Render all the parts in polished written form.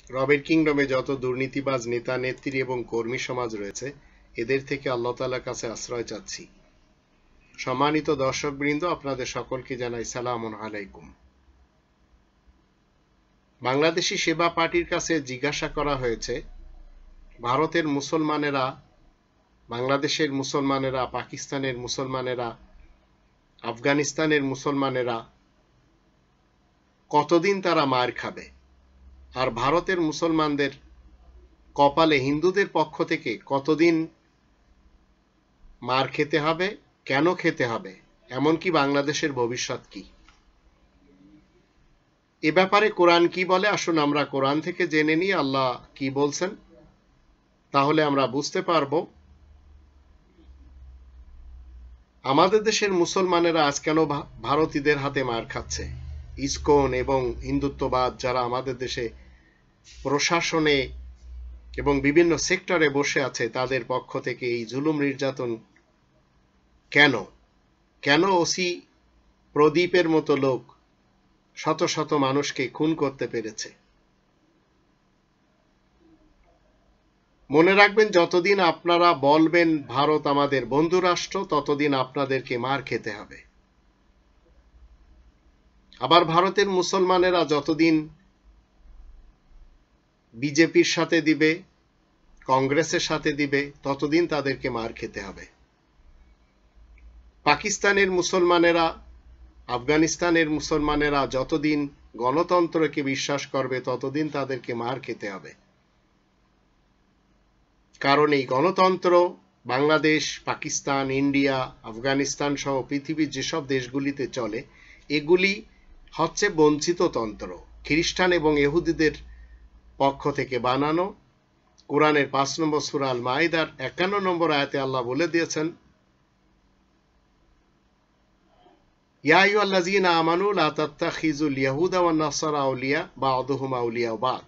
রবের কিংডমে যত দুর্নীতিবাজ নেতা নেত্রী এবং কর্মী সমাজ রয়েছে, এদের থেকে আল্লাহ তাআলার কাছে আশ্রয় চাচ্ছি। সম্মানিত দর্শকবৃন্দ, আপনাদের সকলকে জানাই সালামুন আলাইকুম। বাংলাদেশি সেবা পার্টির কাছে জিজ্ঞাসা করা হয়েছে, ভারতের মুসলমানেরা, বাংলাদেশের মুসলমানেরা, পাকিস্তানের মুসলমানেরা, আফগানিস্তানের মুসলমানেরা কতদিন তারা মার খাবে, আর ভারতের মুসলমানদের কপালে হিন্দুদের পক্ষ থেকে কতদিন মার খেতে হবে, কেন খেতে হবে, এমনকি বাংলাদেশের ভবিষ্যৎ কি? এ ব্যাপারে কোরআন কি বলে, আসুন আমরা কোরআন থেকে জেনে নিই আল্লাহ কি বলছেন। তাহলে আমরা বুঝতে পারবো আমাদের দেশের মুসলমানেরা আজ কেন ভারতীয়দের হাতে মার খাচ্ছে। ইসকন এবং হিন্দুত্ববাদ যারা আমাদের দেশে প্রশাসনে এবং বিভিন্ন সেক্টরে বসে আছে, তাদের পক্ষ থেকে এই জুলুম নির্যাতন কেন? কেন ওসি প্রদীপের মতো লোক শত শত মানুষকে খুন করতে পেরেছে? মনে রাখবেন, যতদিন আপনারা বলবেন ভারত আমাদের বন্ধু রাষ্ট্র, ততদিন আপনাদেরকে মার খেতে হবে। আবার ভারতের মুসলমানেরা যতদিন বিজেপির সাথে দিবে, কংগ্রেসের সাথে দিবে, ততদিন তাদেরকে মার খেতে হবে। পাকিস্তানের মুসলমানেরা, আফগানিস্তানের মুসলমানেরা যতদিন গণতন্ত্রকে বিশ্বাস করবে, ততদিন তাদেরকে মার খেতে হবে। কারণ এই গণতন্ত্র বাংলাদেশ, পাকিস্তান, ইন্ডিয়া, আফগানিস্তান সহ পৃথিবীর যেসব দেশগুলিতে চলে, এগুলি হচ্ছে বঞ্চিত তন্ত্র, খ্রিস্টান এবং ইহুদিদের পক্ষ থেকে বানানো। কোরআনের 5 নম্বর সূরা আল মাইদার 51 নম্বর আয়াতে আল্লাহ বলে দিয়েছেন, ইয়া আইয়ুহাল্লাযীনা আমানু লা তাত্তাখিযুল ইয়াহুদা ওয়ান নাসারা আউলিয়া বা'দুহুম আউলিয়া বা'দ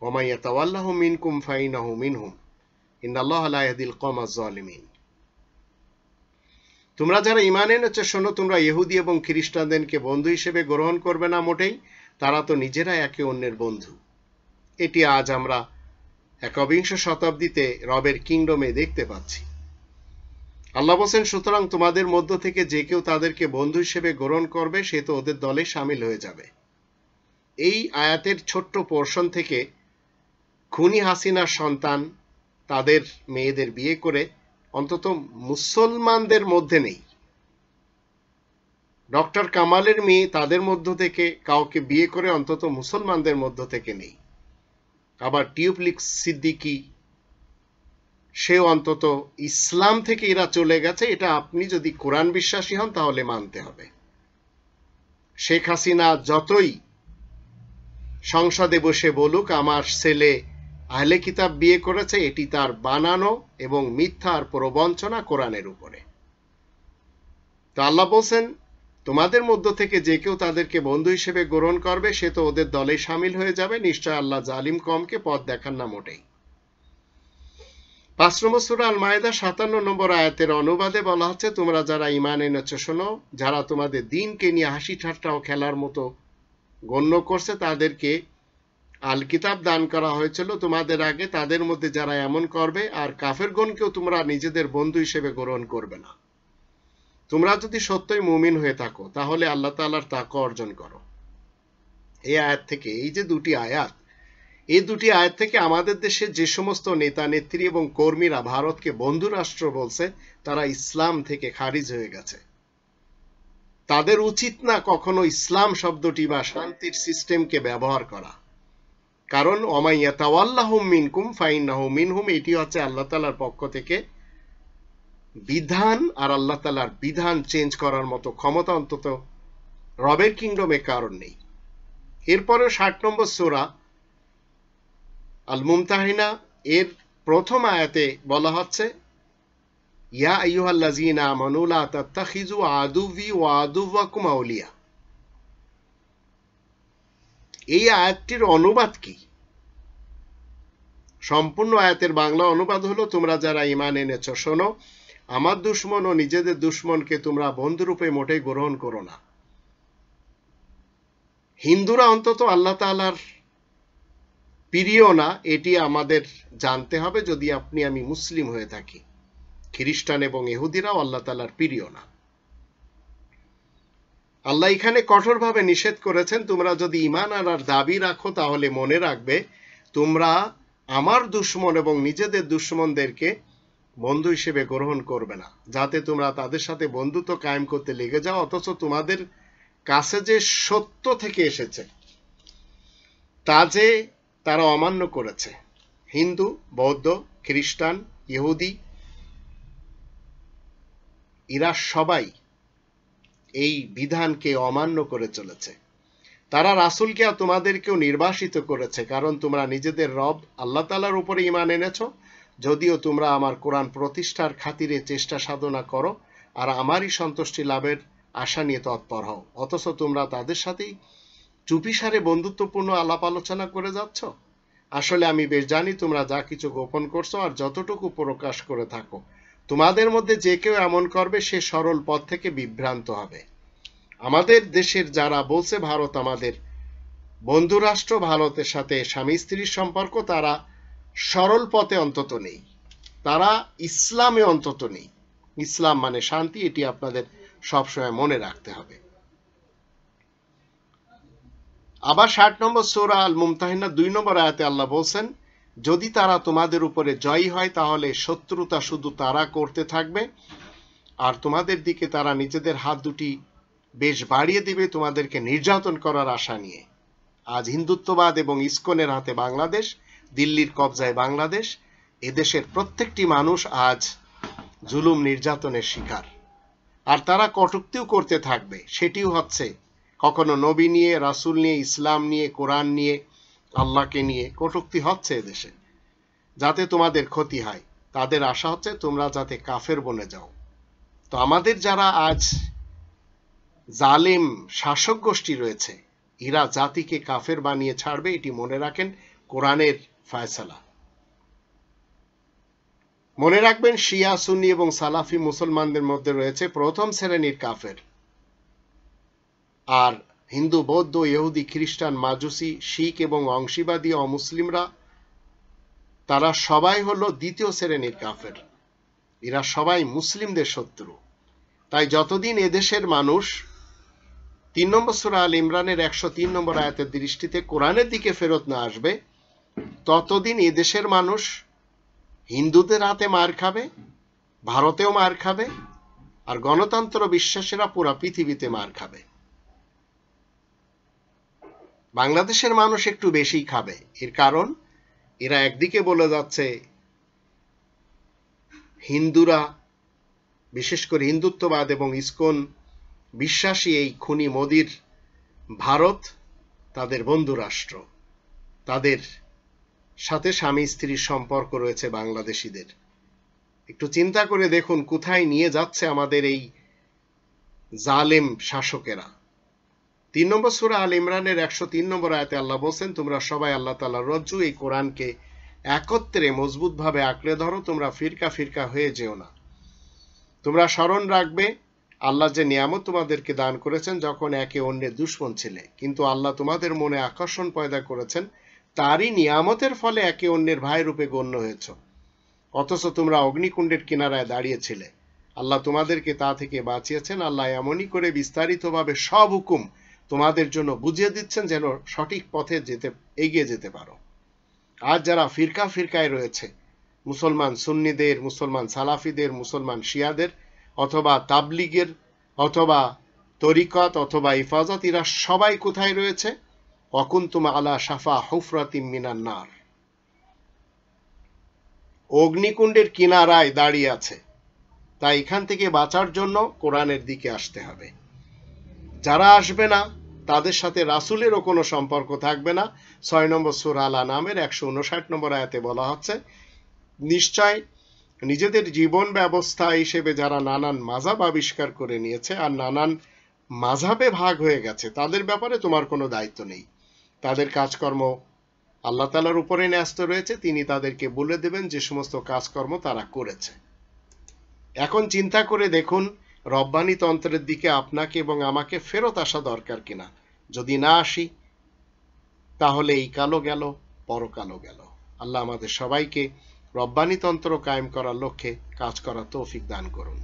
ওয়া মান ইয়াতাওয়াল্লাহুম মিনকুম ফাইন্নাহু মিনহুম ইন্নাল্লাহা লা ইয়াহদিল কওমাজ যালিমিন। তোমরা যারা ঈমান এনেছো শোনো, তোমরা ইহুদি এবং খ্রিস্টানদেরকে বন্ধু হিসেবে গ্রহণ করবে না মোটেই, তারা তো নিজেরা একে অন্যের বন্ধু। এটি আজ আমরা 21 শতাব্দীতে রবের কিংডমে দেখতে পাচ্ছি। আল্লাহ বলেন, সুতরাং তোমাদের মধ্য থেকে যে কেউ তাদেরকে বন্ধু হিসেবে গ্রহণ করবে, সে তো ওদের দলে শামিল হয়ে যাবে। এই আয়াতের ছোট্ট পোর্শন থেকে খুনি হাসিনার সন্তান তাদের মেয়েদের বিয়ে করে অন্তত মুসলমানদের মধ্যে নেই। ডক্টর কামালের মেয়ে তাদের মধ্য থেকে কাউকে বিয়ে করে অন্তত মুসলমানদের মধ্য থেকে নেই। আবার টিউবলিক সিদ্দিকী, সেও অন্তত ইসলাম থেকে এরা চলে গেছে। এটা আপনি যদি কোরআন বিশ্বাসী হন তাহলে মানতে হবে। শেখ হাসিনা যতই সংসদে বসে বলুক আমার ছেলে আহলে কিতাব বিয়ে করেছে, এটি তার বানানো এবং মিথ্যার প্রবঞ্চনা কোরআনের উপরে। তো আল্লাহ বলছেন, তোমাদের মধ্য থেকে যে কেউ তাদেরকে বন্ধু হিসেবে গ্রহণ করবে, সে তো ওদের দলে শামিল হয়ে যাবে। নিশ্চয় আল্লাহ জালিম কওমকে পথ দেখান না মোটেই। 5 নম্বর সূরা আল মাইদা 57 নম্বর আয়াতের অনুবাদে বলা হচ্ছে, তোমরা যারা ঈমান এনেছো শোনো, যারা তোমাদের দ্বীনকে নিয়ে হাসি ঠাট্টা ও খেলার মতো গণ্য করছে, তাদেরকে আল কিতাব দান করা হয়েছিল তোমাদের আগে, তাদের মধ্যে যারা এমন করবে, আর কাফেরগণকেও তোমরা নিজেদের বন্ধু হিসেবে গ্রহণ করবে না। তোমরা যদি সত্যই মুমিন হয়ে থাকো, তাহলে আল্লাহ তাআলার তাকওয়া অর্জন করো। এই আয়াত থেকে, এই যে দুটি আয়াত, এই দুটি আয়াত থেকে আমাদের দেশে যে সমস্ত নেতা নেত্রী এবং কর্মীরা ভারতকে বন্ধু রাষ্ট্র বলছে, তারা ইসলাম থেকে খারিজ হয়ে গেছে। তাদের উচিত না কখনো ইসলাম শব্দটি বা শান্তির সিস্টেমকে ব্যবহার করা। কারণ ওয়া ইয়াতাওয়াল্লাহুম মিনকুম ফাইন্নাহু মিনহুম, এটি হচ্ছে আল্লাহ তাআলার পক্ষ থেকে বিধান, আর আল্লাহ তাআলার বিধান চেঞ্জ করার মতো ক্ষমতা অন্তত রবের কিংডমে কারণ নেই। এরপরে 60 নম্বর সূরা আল মুমতাহিনা এর প্রথম আয়াতে বলা হচ্ছে, ইয়া আইয়ুহাল্লাযীনা আমানু লা তাত্তাখিযু আদুওয়ি ওয়া আদুওয়াকুম আউলিয়া। এই আয়াতটির অনুবাদ কি? সম্পূর্ণ আয়াতের বাংলা অনুবাদ হলো, তোমরা যারা ঈমান এনেছো শোনো, আমার দুশমন ও নিজেদের দুশমনকে তোমরা বন্ধুরূপে মোটেই গ্রহণ করো না। হিন্দুরা অন্তত আল্লাহ তাআলার প্রিয় না, এটি আমাদের জানতে হবে যদি আমি মুসলিম হয়ে থাকি। খ্রিস্টান এবং ইহুদিরাও আল্লাহ তাআলার প্রিয় না। আল্লাহ এখানে কঠোরভাবে নিষেধ করেছেন, তোমরা যদি ঈমান আনার দাবি রাখো তাহলে মনে রাখবে তোমরা আমার দুশমন এবং নিজেদের দুশমনদেরকে বন্ধু হিসেবে গ্রহণ করবে না, যাতে তোমরা তাদের সাথে বন্ধুত্ব কায়েম করতে লেগে যাও, অথচ তোমাদের কাছে যে সত্য থেকে এসেছে তা যে তারা অমান্য করেছে। হিন্দু, বৌদ্ধ, খ্রিস্টান, ইহুদি এরা সবাই এই বিধানকে অমান্য করে চলেছে। তারা রাসূলকে আর তোমাদেরকেও নির্বাসিত করেছে, কারণ তোমরা নিজেদের রব আল্লাহ তাআলার উপরে ঈমান এনেছো, যদিও তোমরা আমার কোরআন প্রতিষ্ঠার খাতিরে চেষ্টা সাধনা করো আর আমারই সন্তুষ্টি লাভের আশা নিয়ে তৎপর হও, অথচ তোমরা তাদের সাথেই চুপিসারে বন্ধুত্বপূর্ণ আলাপ আলোচনা করে যাচ্ছ। আসলে আমি বেশ জানি তোমরা যা কিছু গোপন করছো আর যতটুকু প্রকাশ করে থাকো, তোমাদের মধ্যে যে কেউ এমন করবে সে সরল পথ থেকে বিভ্রান্ত হবে। আমাদের দেশের যারা বলছে ভারত আমাদের বন্ধু রাষ্ট্র, ভারতের সাথে স্বামী স্ত্রীর সম্পর্ক, তারা সরল পথে অন্তত নেই, তারা ইসলামে অন্তত নেই। ইসলাম মানে শান্তি, এটি আপনাদের সবসময় মনে রাখতে হবে। আবার 60 নম্বর সূরা আল মুমতাহিনা 2 নম্বর আয়াতে আল্লাহ বলছেন, যদি তারা তোমাদের উপরে জয়ী হয় তাহলে শত্রুতা শুধু তারা করতে থাকবে আর তোমাদের দিকে তারা নিজেদের হাত দুটি বেশ বাড়িয়ে দিবে তোমাদেরকে নির্যাতন করার আশা নিয়ে। আজ হিন্দুত্ববাদ এবং ইসকনের হাতে বাংলাদেশ, দিল্লির কবজায় বাংলাদেশ, এদেশের প্রত্যেকটি মানুষ আজ জুলুম নির্যাতনের শিকার। আর তারা কটূক্তিও করতে থাকবে, সেটিও হচ্ছে কখনো নবী নিয়ে, রাসূল নিয়ে, ইসলাম নিয়ে, কোরআন নিয়ে, আল্লাহকে নিয়ে কটূক্তি হচ্ছে এদেশে, যাতে তোমাদের ক্ষতি হয়। তাদের আশা হচ্ছে তোমরা যাতে কাফের বনে যাও। তো আমাদের যারা আজ জালেম শাসক গোষ্ঠী রয়েছে, এরা জাতিকে কাফের বানিয়ে ছাড়বে, এটি মনে রাখেন কোরআনের ফয়সালা। মনে রাখবেন শিয়া, সুন্নি এবং সালাফি মুসলমানদের মধ্যে রয়েছে প্রথম শ্রেণীর কাফের, আর হিন্দু, বৌদ্ধ, ইহুদি, খ্রিস্টান, মাজুসি, শিখ এবং অংশীবাদী অমুসলিমরা তারা সবাই হলো দ্বিতীয় শ্রেণীর কাফের। এরা সবাই মুসলিমদের শত্রু। তাই যতদিন এদেশের মানুষ 3 নম্বর সূরা আল ইমরানের 103 নম্বর আয়াতের দৃষ্টিতে কোরআনের দিকে ফেরত না আসবে, ততদিন এদেশের মানুষ হিন্দুদের হাতে মার খাবে, ভারতেও মার খাবে, আর গণতন্ত্র বিশ্বাসীরা পুরা পৃথিবীতে মার খাবে। বাংলাদেশের মানুষ একটু বেশিই খাবে। এর কারণ এরা একদিকে বলে যাচ্ছে হিন্দুরা, বিশেষ করে হিন্দুত্ববাদ এবং ইসকন বিশ্বাসী এই খুনি মোদির ভারত তাদের বন্ধু রাষ্ট্র, তাদের সাথে স্বামী স্ত্রীর সম্পর্ক রয়েছে বাংলাদেশিদের। একটু চিন্তা করে দেখুন কোথায় নিয়ে যাচ্ছে আমাদের এই জালেম শাসকেরা। 3 নম্বর সূরা আল ইমরানের 103 নম্বর আয়াতে আল্লাহ বলছেন, তোমরা সবাই আল্লাহ তাআলার রজ্জু, এই কোরআনকে একত্রে মজবুতভাবে আঁকড়ে ধরো, তোমরা ফিরকা ফিরকা হয়ে যেও না। তোমরা স্মরণ রাখবে আল্লাহ যে নিয়ামত তোমাদেরকে দান করেছেন যখন একে অন্যের দুশমন ছিলে, কিন্তু আল্লাহ তোমাদের মনে আকর্ষণ পয়দা করেছেন, তারই নিয়ামতের ফলে একে অন্যের ভাই রূপে গণ্য হয়েছ, অথচ তোমরা অগ্নিকুণ্ডের কিনারায় দাঁড়িয়েছিলে। আল্লাহ তোমাদেরকে তা থেকে বাঁচিয়েছেন। আল্লাহ এমনই করে বিস্তারিতভাবে সব হুকুম তোমাদের জন্য বুঝিয়ে দিচ্ছেন যেন সঠিক পথে এগিয়ে যেতে পারো। আজ যারা ফিরকা ফিরকায় রয়েছে, মুসলমান সুন্নিদের, মুসলমান সালাফিদের, মুসলমান শিয়াদের, অথবা তাবলিগের, অথবা তরিকত, অথবা ইফাজত, এরা সবাই কোথায় রয়েছে? ওয়াকুনতুম আলা শাফা হুফরাতিম মিনান নার, অগ্নিকুণ্ডের কিনারায় দাঁড়িয়ে আছে। তাই এখান থেকে বাঁচার জন্য কোরআনের দিকে আসতে হবে। যারা আসবে না তাদের সাথে রাসূলেরও কোনো সম্পর্ক থাকবে না। 6 নম্বর সূরা আল আনামের 159 নম্বর আয়াতে বলা হচ্ছে, নিশ্চয় নিজেদের জীবন ব্যবস্থা হিসেবে যারা নানান মাযহাব আবিষ্কার করে নিয়েছে আর নানান মাযহাবে ভাগ হয়ে গেছে, তাদের ব্যাপারে তোমার কোনো দায়িত্ব নেই। তাদের কাজকর্ম আল্লাহ তাআলার উপরে ন্যস্ত রয়েছে, তিনি তাদেরকে বলে দেবেন যে সমস্ত কাজকর্ম তারা করেছে। এখন চিন্তা করে দেখুন রব্বানি তন্ত্রের দিকে আপনাকে এবং আমাকে ফেরত আসা দরকার কিনা। যদি না আসি তাহলে এই কালো গেল, পরকালও গেল। আল্লাহ আমাদের সবাইকে রব্বানি তন্ত্র কায়েম করার লক্ষ্যে কাজ করার তৌফিক দান করুন।